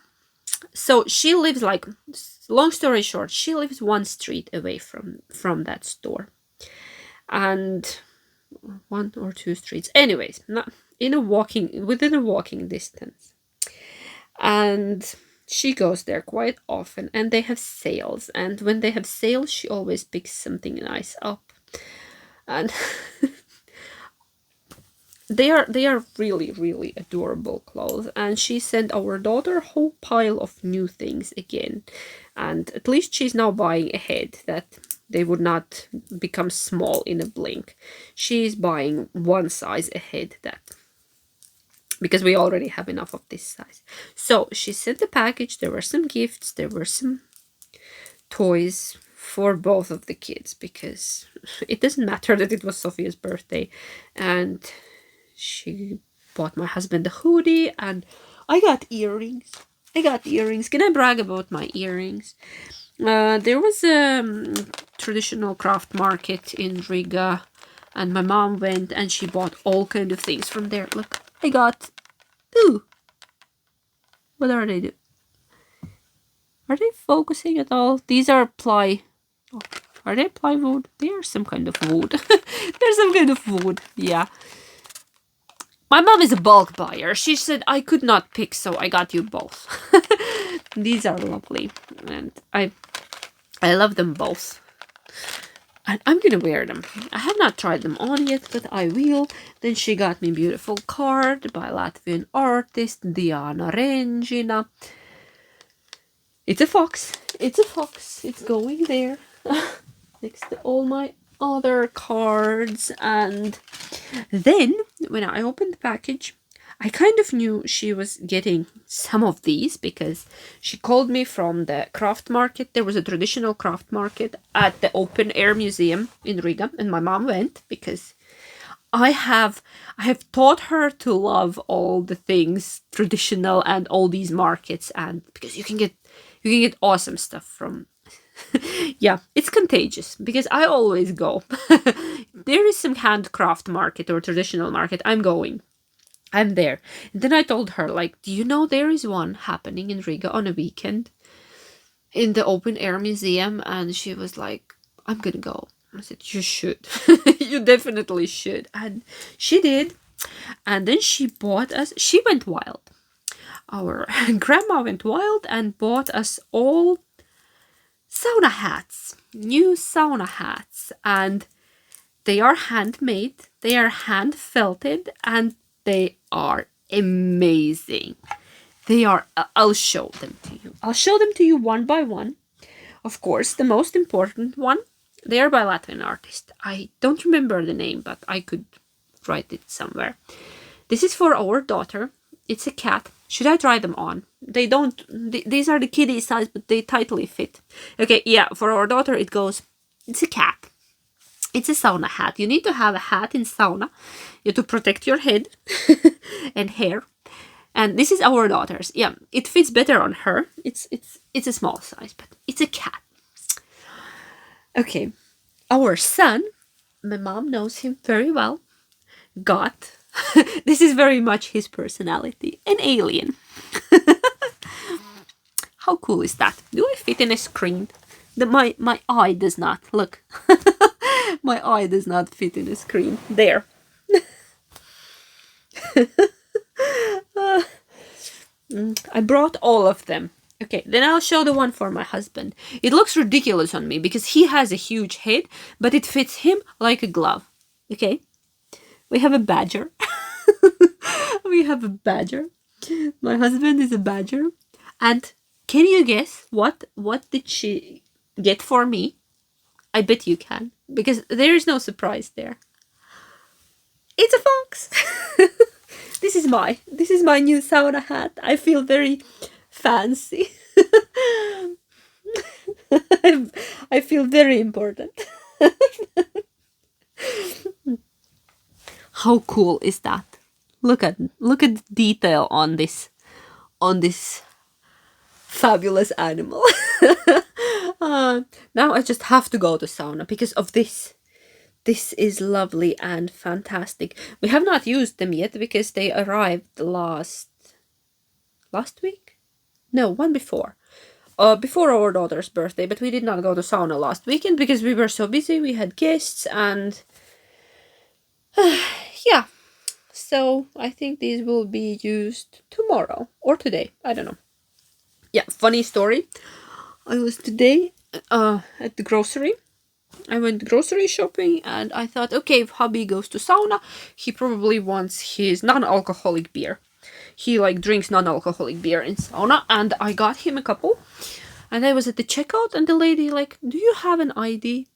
so she lives, like, long story short, she lives one street away from that store, and one or two streets, anyways, not within a walking distance. And she goes there quite often, and they have sales, and when they have sales she always picks something nice up, and they are really, really adorable clothes. And she sent our daughter a whole pile of new things again, and at least she's now buying ahead, that they would not become small in a blink. She's buying one size ahead, that because we already have enough of this size. So she sent the package. There were some gifts, there were some toys for both of the kids, because it doesn't matter that it was Sophia's birthday. And she bought my husband a hoodie, and I got earrings. Can I brag about my earrings? There was a traditional craft market in Riga, and my mom went and she bought all kind of things from there. Look, I got... Ooh! What are they doing? Are they focusing at all? These are ply... Oh, are they plywood? They are some kind of wood. They're some kind of wood, yeah. My mom is a bulk buyer. She said I could not pick, so I got you both. These are lovely, and I love them both. And I'm gonna wear them. I have not tried them on yet, but I will. Then she got me a beautiful card by Latvian artist Diana Rengina. It's a fox. It's a fox. It's going there next to all my other cards. And then when I opened the package, I kind of knew she was getting some of these, because she called me from the craft market. There was a traditional craft market at the open air museum in Riga, and my mom went because I have taught her to love all the things traditional and all these markets, and because you can get awesome stuff from... Yeah, it's contagious, because I always go. There is some handcraft market or traditional market, I'm going. I'm there. And then I told her, like, do you know there is one happening in Riga on a weekend in the open air museum? And she was like, I'm gonna go. I said, you should. You definitely should. And she did. And then she went wild. Our grandma went wild and bought us all sauna hats, new sauna hats. And they are handmade, they are hand felted, and they are amazing. They are... I'll show them to you. I'll show them to you one by one. Of course, the most important one, they are by Latvian artist. I don't remember the name, but I could write it somewhere. This is for our daughter. It's a cat. Should I try them on? They don't... These are the kiddie size, but they tightly fit. Okay, yeah, for our daughter it goes... It's a cat. It's a sauna hat. You need to have a hat in sauna. You have to protect your head and hair. And this is our daughter's. Yeah, it fits better on her. It's a small size, but it's a cat. Okay, our son, my mom knows him very well, got... This is very much his personality. An alien. How cool is that? Do I fit in a screen? My eye does not. Look. My eye does not fit in the screen. There. I brought all of them. Okay, then I'll show the one for my husband. It looks ridiculous on me because he has a huge head, but it fits him like a glove. Okay, we have a badger. We have a badger. My husband is a badger. And can you guess what did she get for me? I bet you can, because there is no surprise there. It's a fox. This is my new sauna hat. I feel very fancy. I feel very important. How cool is that? Look at the detail on this fabulous animal. Now I just have to go to sauna because of this. This is lovely and fantastic. We have not used them yet because they arrived last week? No, one before. Before our daughter's birthday, but we did not go to sauna last weekend because we were so busy. We had guests and yeah. So I think these will be used tomorrow or today. I don't know. Yeah, funny story. I was today at the grocery. I went grocery shopping and I thought, okay, if hubby goes to sauna, he probably wants his non-alcoholic beer. He like drinks non-alcoholic beer in sauna, and I got him a couple. And I was at the checkout and the lady like, do you have an ID?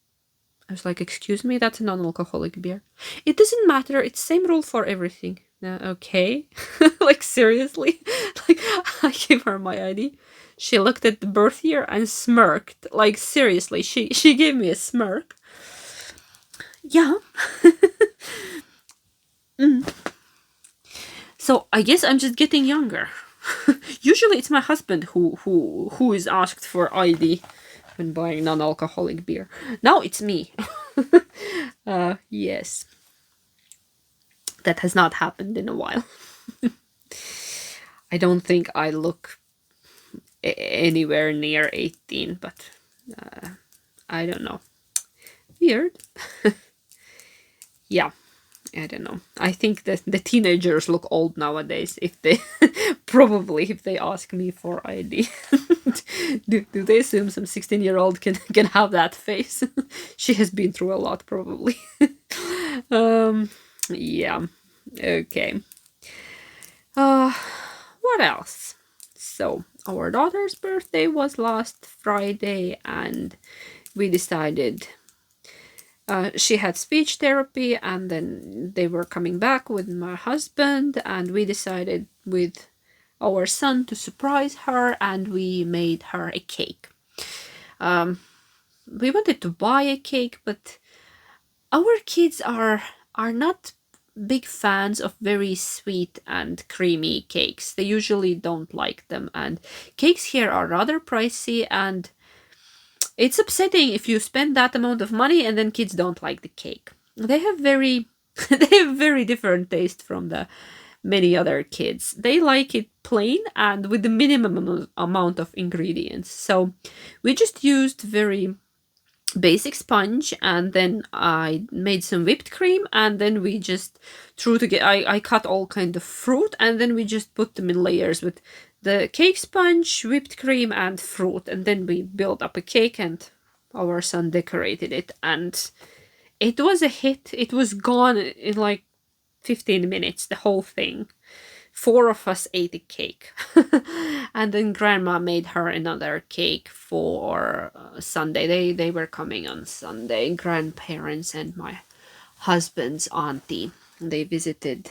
I was like, excuse me, that's a non-alcoholic beer. It doesn't matter, it's same rule for everything. Okay. Like seriously? Like I gave her my ID. She looked at the birth year and smirked. Like seriously, she gave me a smirk. Yeah. So I guess I'm just getting younger. Usually it's my husband who is asked for ID when buying non-alcoholic beer. Now it's me. Yes. That has not happened in a while. I don't think I look anywhere near 18, but I don't know. Weird. Yeah, I don't know. I think that the teenagers look old nowadays if they probably if they ask me for ID. do they assume some 16-year-old can have that face? She has been through a lot probably. Yeah. Okay. What else? So our daughter's birthday was last Friday and we decided she had speech therapy and then they were coming back with my husband and we decided with our son to surprise her and we made her a cake. We wanted to buy a cake, but our kids are not big fans of very sweet and creamy cakes. They usually don't like them, and cakes here are rather pricey, and it's upsetting if you spend that amount of money and then kids don't like the cake. They have very different taste from the many other kids. They like it plain and with the minimum amount of ingredients. So we just used very basic sponge and then I made some whipped cream and then we just threw together. I cut all kind of fruit and then we just put them in layers with the cake sponge, whipped cream and fruit, and then we built up a cake and our son decorated it and it was a hit. It was gone in like 15 minutes, the whole thing. 4 of us ate a cake. And then grandma made her another cake for Sunday. They were coming on Sunday. Grandparents and my husband's auntie. They visited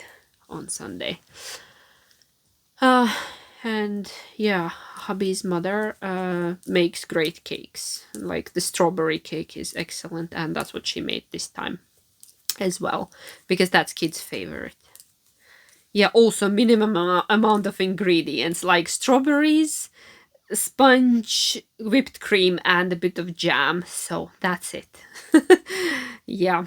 on Sunday. And yeah, hubby's mother makes great cakes. Like the strawberry cake is excellent and that's what she made this time as well. Because that's kids' favorite. Yeah, also minimum amount of ingredients like strawberries, sponge, whipped cream, and a bit of jam. So that's it. Yeah.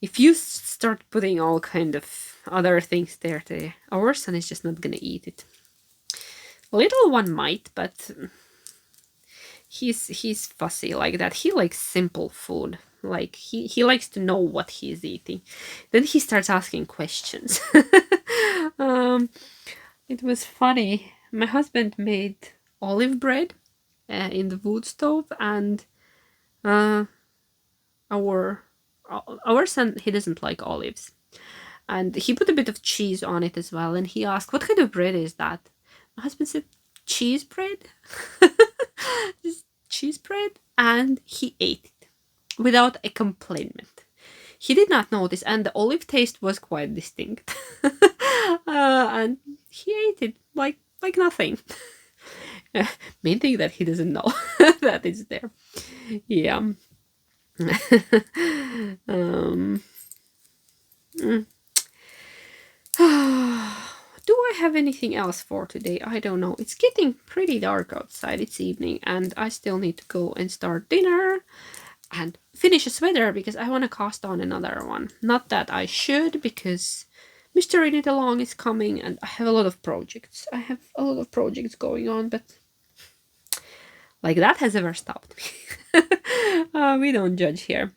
If you start putting all kind of other things there, our son is just not gonna eat it. Little one might, but he's fussy like that. He likes simple food. Like he likes to know what he's eating. Then he starts asking questions. It was funny. My husband made olive bread in the wood stove, and uh, our our son, he doesn't like olives, and he put a bit of cheese on it as well. And he asked, "What kind of bread is that?" My husband said, "Cheese bread." Just cheese bread, and he ate it without a complaint. He did not notice, and the olive taste was quite distinct. And he ate it like nothing. Main thing that he doesn't know that it's there. Yeah. um, mm. Do I have anything else for today? I don't know. It's getting pretty dark outside. It's evening, and I still need to go and start dinner and finish a sweater because I want to cast on another one. Not that I should, because Mr. Read It Along is coming, and I have a lot of projects. I have a lot of projects going on, but like that has ever stopped me. We don't judge here.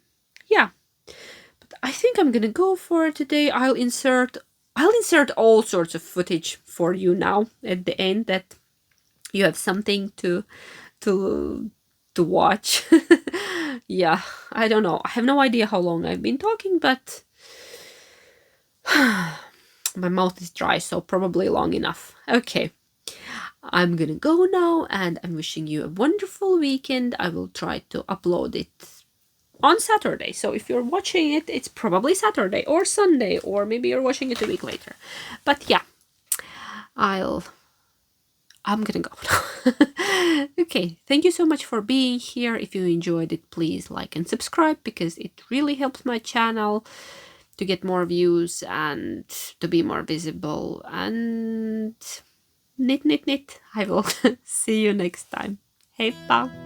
Yeah, but I think I'm gonna go for today. I'll insert all sorts of footage for you now at the end, that you have something to watch. Yeah, I don't know. I have no idea how long I've been talking, but my mouth is dry, so probably long enough. Okay, I'm gonna go now, and I'm wishing you a wonderful weekend. I will try to upload it on Saturday. So if you're watching it, it's probably Saturday or Sunday, or maybe you're watching it a week later. But yeah, I'm gonna go now. Okay, thank you so much for being here. If you enjoyed it, please like and subscribe, because it really helps my channel to get more views and to be more visible. And knit, knit, knit. I will see you next time. Heippa!